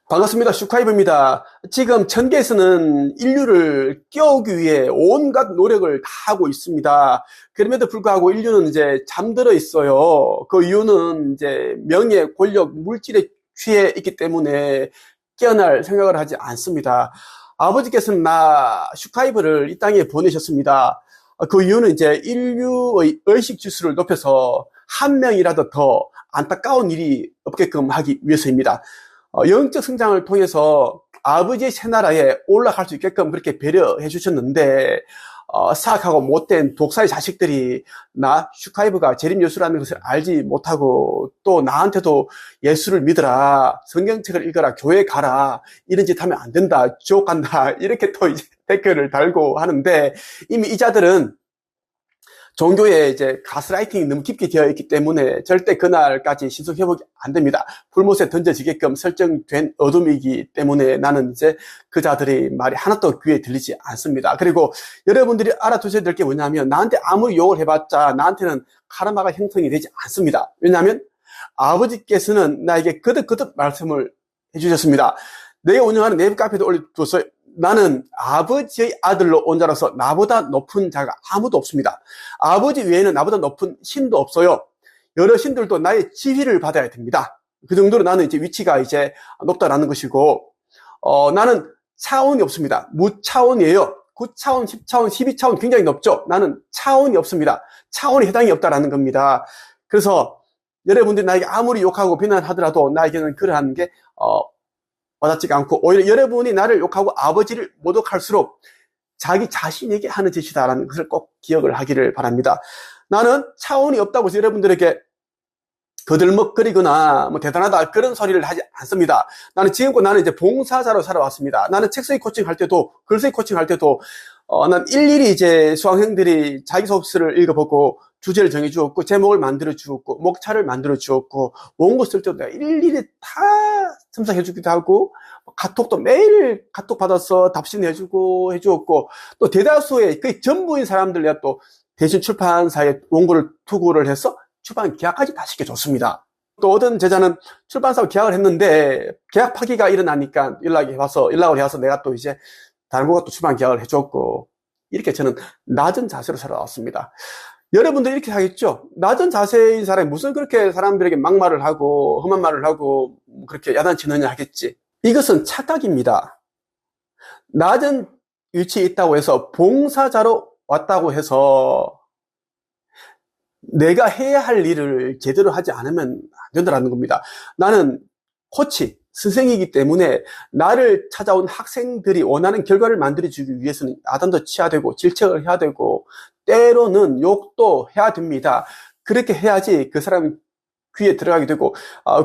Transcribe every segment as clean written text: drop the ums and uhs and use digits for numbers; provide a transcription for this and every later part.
반갑습니다. 슈카이브입니다. 지금 천계에서는 인류를 깨우기 위해 온갖 노력을 다 하고 있습니다. 그럼에도 불구하고 인류는 이제 잠들어 있어요. 그 이유는 이제 명예, 권력, 물질에 취해 있기 때문에 깨어날 생각을 하지 않습니다. 아버지께서는 나 슈카이브를 이 땅에 보내셨습니다. 그 이유는 이제 인류의 의식 지수를 높여서 한 명이라도 더 안타까운 일이 없게끔 하기 위해서입니다. 영적 성장을 통해서 아버지의 새나라에 올라갈 수 있게끔 그렇게 배려해 주셨는데, 사악하고 못된 독사의 자식들이 나 슈카이브가 재림 예수라는 것을 알지 못하고 또 나한테도 예수를 믿어라, 성경책을 읽어라, 교회 가라, 이런 짓 하면 안 된다, 지옥 간다, 이렇게 또 이제 댓글을 달고 하는데, 이미 이 자들은 종교에 이제 가스라이팅이 너무 깊게 되어 있기 때문에 절대 그날까지 신속 회복이 안 됩니다. 불못에 던져지게끔 설정된 어둠이기 때문에 나는 이제 그 자들의 말이 하나도 귀에 들리지 않습니다. 그리고 여러분들이 알아두셔야 될 게 뭐냐면, 나한테 아무리 욕을 해봤자 나한테는 카르마가 형성이 되지 않습니다. 왜냐하면 아버지께서는 나에게 거듭 말씀을 해주셨습니다. 내가 운영하는 네이버 카페도 올려두었어요. 나는 아버지의 아들로 온 자로서 나보다 높은 자가 아무도 없습니다. 아버지 외에는 나보다 높은 신도 없어요. 여러 신들도 나의 지휘를 받아야 됩니다. 그 정도로 나는 이제 위치가 이제 높다라는 것이고, 나는 차원이 없습니다. 무차원이에요. 9차원, 10차원, 12차원 굉장히 높죠. 나는 차원이 없습니다. 차원이 해당이 없다라는 겁니다. 그래서 여러분들이 나에게 아무리 욕하고 비난하더라도 나에게는 그러한 게 와닿지가 않고, 오히려 여러분이 나를 욕하고 아버지를 모독할수록 자기 자신에게 하는 짓이다라는 것을 꼭 기억을 하기를 바랍니다. 나는 차원이 없다고 해서 여러분들에게 거들먹거리거나 뭐 대단하다 그런 소리를 하지 않습니다. 나는 이제 봉사자로 살아왔습니다. 나는 책쓰기 코칭 할 때도, 글쓰기 코칭 할 때도 난 일일이 이제 수강생들이 자기소개서를 읽어보고 주제를 정해주었고, 제목을 만들어주었고, 목차를 만들어주었고, 원고 쓸 때도 내가 일일이 다 첨삭해주기도 하고, 카톡도 매일 카톡 받아서 답신해주고 해주었고, 또 대다수의 거의 전부인 사람들 내가 또 대신 출판사에 원고를 투구를 해서 출판 계약까지 다 시켜줬습니다. 또 어떤 제자는 출판사와 계약을 했는데 계약 파기가 일어나니까 연락을 해와서 내가 또 이제 다른 곳과 또 출판 계약을 해줬고, 이렇게 저는 낮은 자세로 살아왔습니다. 여러분들 이렇게 하겠죠? 낮은 자세인 사람이 무슨 그렇게 사람들에게 막말을 하고 험한 말을 하고 그렇게 야단치느냐 하겠지. 이것은 착각입니다. 낮은 위치에 있다고 해서 봉사자로 왔다고 해서 내가 해야 할 일을 제대로 하지 않으면 안 된다는 겁니다. 나는 코치, 선생이기 때문에 나를 찾아온 학생들이 원하는 결과를 만들어주기 위해서는 야단도 치야 되고 질책을 해야 되고 때로는 욕도 해야 됩니다. 그렇게 해야지 그 사람이 귀에 들어가게 되고,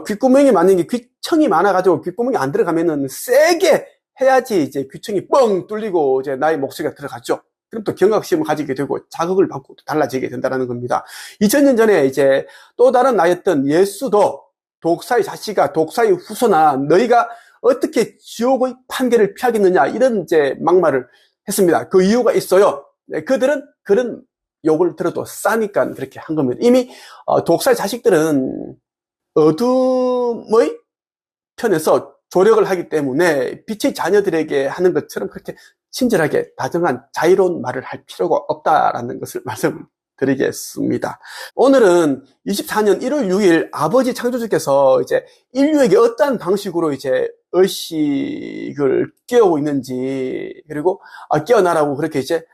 귓구멍이 맞는 게 귀청이 많아가지고 귓구멍이 안 들어가면은 세게 해야지 이제 귀청이 뻥 뚫리고 이제 나의 목소리가 들어가죠. 그럼 또 경각심을 가지게 되고 자극을 받고 또 달라지게 된다는 겁니다. 2000년 전에 이제 또 다른 나였던 예수도 독사의 자식아, 독사의 후손아, 너희가 어떻게 지옥의 판결을 피하겠느냐, 이런 이제 막말을 했습니다. 그 이유가 있어요. 그들은 그런 욕을 들어도 싸니까 그렇게 한 겁니다. 이미 독사의 자식들은 어둠의 편에서 조력을 하기 때문에 빛의 자녀들에게 하는 것처럼 그렇게 친절하게 다정한 자유로운 말을 할 필요가 없다라는 것을 말씀드리겠습니다. 오늘은 24년 1월 6일 아버지 창조주께서 이제 인류에게 어떠한 방식으로 이제 의식을 깨우고 있는지, 그리고 깨어나라고 그렇게 이제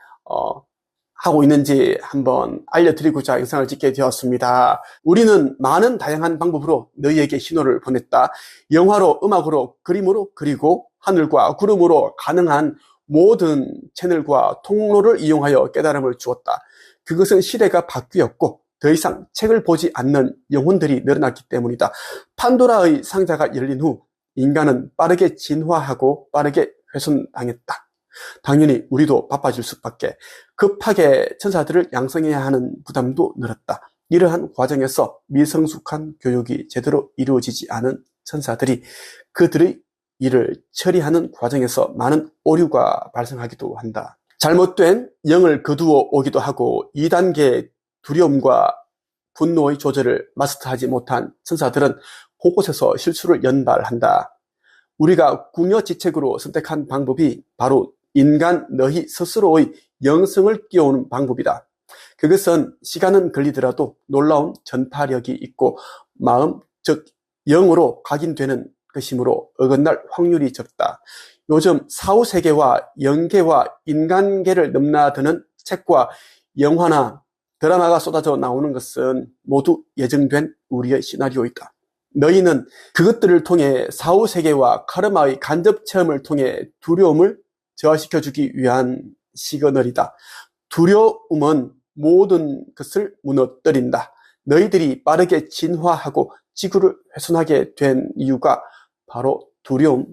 하고 있는지 한번 알려드리고자 영상을 찍게 되었습니다. 우리는 많은 다양한 방법으로 너희에게 신호를 보냈다. 영화로, 음악으로, 그림으로, 그리고 하늘과 구름으로 가능한 모든 채널과 통로를 이용하여 깨달음을 주었다. 그것은 시대가 바뀌었고 더 이상 책을 보지 않는 영혼들이 늘어났기 때문이다. 판도라의 상자가 열린 후 인간은 빠르게 진화하고 빠르게 훼손당했다. 당연히 우리도 바빠질 수밖에. 급하게 천사들을 양성해야 하는 부담도 늘었다. 이러한 과정에서 미성숙한 교육이 제대로 이루어지지 않은 천사들이 그들의 일을 처리하는 과정에서 많은 오류가 발생하기도 한다. 잘못된 영을 거두어 오기도 하고 2단계의 두려움과 분노의 조절을 마스터하지 못한 천사들은 곳곳에서 실수를 연발한다. 우리가 궁여지책으로 선택한 방법이 바로 인간 너희 스스로의 영성을 끼워오는 방법이다. 그것은 시간은 걸리더라도 놀라운 전파력이 있고 마음, 즉 영으로 각인되는 것이므로 어긋날 확률이 적다. 요즘 사후세계와 영계와 인간계를 넘나드는 책과 영화나 드라마가 쏟아져 나오는 것은 모두 예정된 우리의 시나리오이다. 너희는 그것들을 통해 사후세계와 카르마의 간접 체험을 통해 두려움을 저하시켜주기 위한 시그널이다. 두려움은 모든 것을 무너뜨린다. 너희들이 빠르게 진화하고 지구를 훼손하게 된 이유가 바로 두려움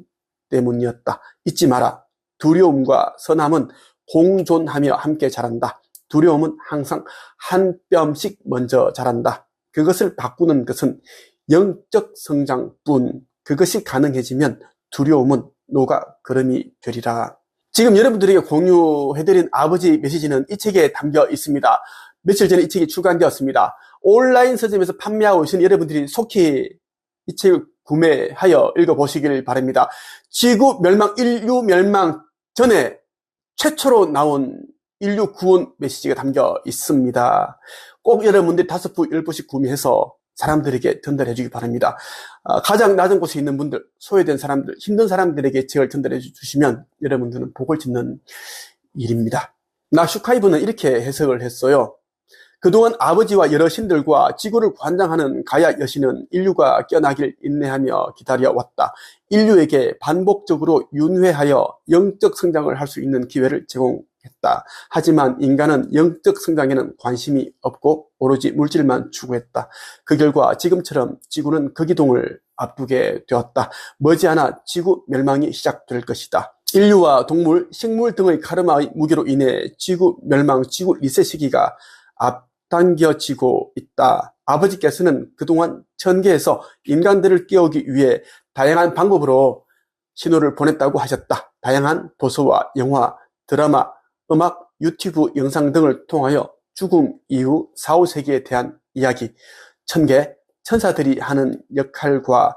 때문이었다. 잊지 마라. 두려움과 선함은 공존하며 함께 자란다. 두려움은 항상 한 뼘씩 먼저 자란다. 그것을 바꾸는 것은 영적 성장뿐. 그것이 가능해지면 두려움은 녹아 거름이 되리라. 지금 여러분들에게 공유해드린 아버지 메시지는 이 책에 담겨 있습니다. 며칠 전에 이 책이 출간되었습니다. 온라인 서점에서 판매하고 계신 여러분들이 속히 이 책을 구매하여 읽어보시길 바랍니다. 지구 멸망, 인류 멸망 전에 최초로 나온 인류 구원 메시지가 담겨 있습니다. 꼭 여러분들이 5부, 10부씩 구매해서 사람들에게 전달해 주기 바랍니다. 가장 낮은 곳에 있는 분들, 소외된 사람들, 힘든 사람들에게 책을 전달해 주시면 여러분들은 복을 짓는 일입니다. 슈카이브는 이렇게 해석을 했어요. 그동안 아버지와 여러 신들과 지구를 관장하는 가야 여신은 인류가 깨어나길 인내하며 기다려왔다. 인류에게 반복적으로 윤회하여 영적 성장을 할 수 있는 기회를 제공했다. 하지만 인간은 영적 성장에는 관심이 없고 오로지 물질만 추구했다. 그 결과 지금처럼 지구는 거기동을 앞두게 되었다. 머지않아 지구 멸망이 시작될 것이다. 인류와 동물, 식물 등의 카르마의 무게로 인해 지구 멸망, 지구 리셋 시기가 앞당겨지고 있다. 아버지께서는 그동안 천계에서 인간들을 깨우기 위해 다양한 방법으로 신호를 보냈다고 하셨다. 다양한 도서와 영화, 드라마, 음악, 유튜브 영상 등을 통하여 죽음 이후 사후세계에 대한 이야기, 천계, 천사들이 하는 역할과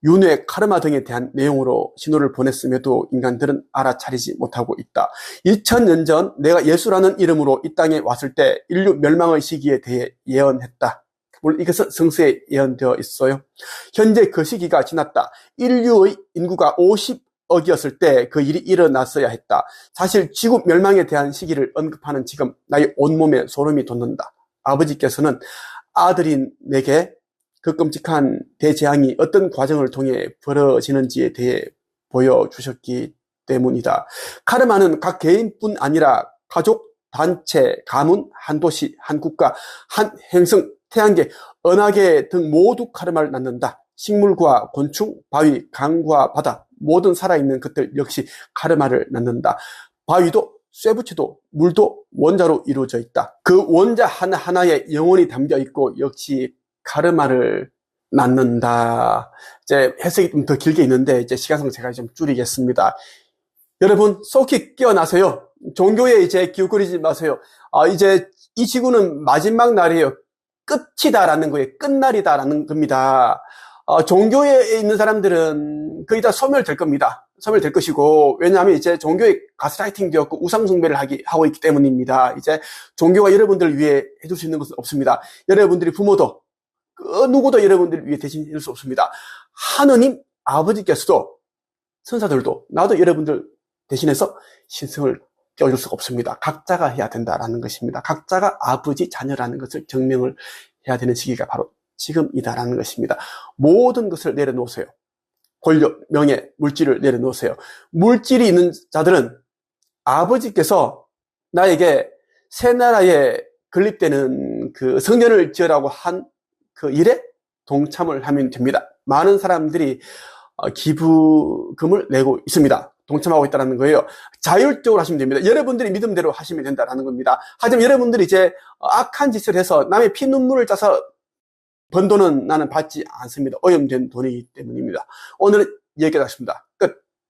윤회, 카르마 등에 대한 내용으로 신호를 보냈음에도 인간들은 알아차리지 못하고 있다. 2000년 전 내가 예수라는 이름으로 이 땅에 왔을 때 인류 멸망의 시기에 대해 예언했다. 물론 이것은 성서에 예언되어 있어요. 현재 그 시기가 지났다. 인류의 인구가 50억이었을 때 그 일이 일어났어야 했다. 사실 지구 멸망에 대한 시기를 언급하는 지금 나의 온몸에 소름이 돋는다. 아버지께서는 아들인 내게 그 끔찍한 대재앙이 어떤 과정을 통해 벌어지는지에 대해 보여주셨기 때문이다. 카르마는 각 개인뿐 아니라 가족, 단체, 가문, 한 도시, 한 국가, 한 행성, 태양계, 은하계 등 모두 카르마를 낳는다. 식물과 곤충, 바위, 강과 바다, 모든 살아있는 것들 역시 카르마를 낳는다. 바위도 쇠붙이도 물도 원자로 이루어져 있다. 그 원자 하나하나에 영혼이 담겨 있고 역시 카르마를 낳는다. 이제 해석이 좀 더 길게 있는데 이제 시간상 제가 좀 줄이겠습니다. 여러분 속히 깨어나세요. 종교에 이제 기웃거리지 마세요. 이제 이 지구는 마지막 날이에요. 끝이다라는 거예요. 끝날이다라는 겁니다. 종교에 있는 사람들은 거의 다 소멸될 겁니다. 소멸될 것이고, 왜냐하면 이제 종교에 가스라이팅 되었고 우상숭배를 하고 있기 때문입니다. 이제 종교가 여러분들을 위해 해줄 수 있는 것은 없습니다. 여러분들이 부모도 그 누구도 여러분들을 위해 대신 해줄 수 없습니다. 하느님 아버지께서도 천사들도 나도 여러분들 대신해서 신성을 껴줄 수가 없습니다. 각자가 해야 된다라는 것입니다. 각자가 아버지 자녀라는 것을 증명을 해야 되는 시기가 바로 지금이다라는 것입니다. 모든 것을 내려놓으세요. 권력, 명예, 물질을 내려놓으세요. 물질이 있는 자들은 아버지께서 나에게 새 나라에 건립되는 그 성전을 지으라고 한 그 일에 동참을 하면 됩니다. 많은 사람들이 기부금을 내고 있습니다. 동참하고 있다는 거예요. 자율적으로 하시면 됩니다. 여러분들이 믿음대로 하시면 된다는 겁니다. 하지만 여러분들이 이제 악한 짓을 해서 남의 피눈물을 짜서 번 돈은 나는 받지 않습니다. 오염된 돈이기 때문입니다. 오늘은 여기까지 하겠습니다. 끝.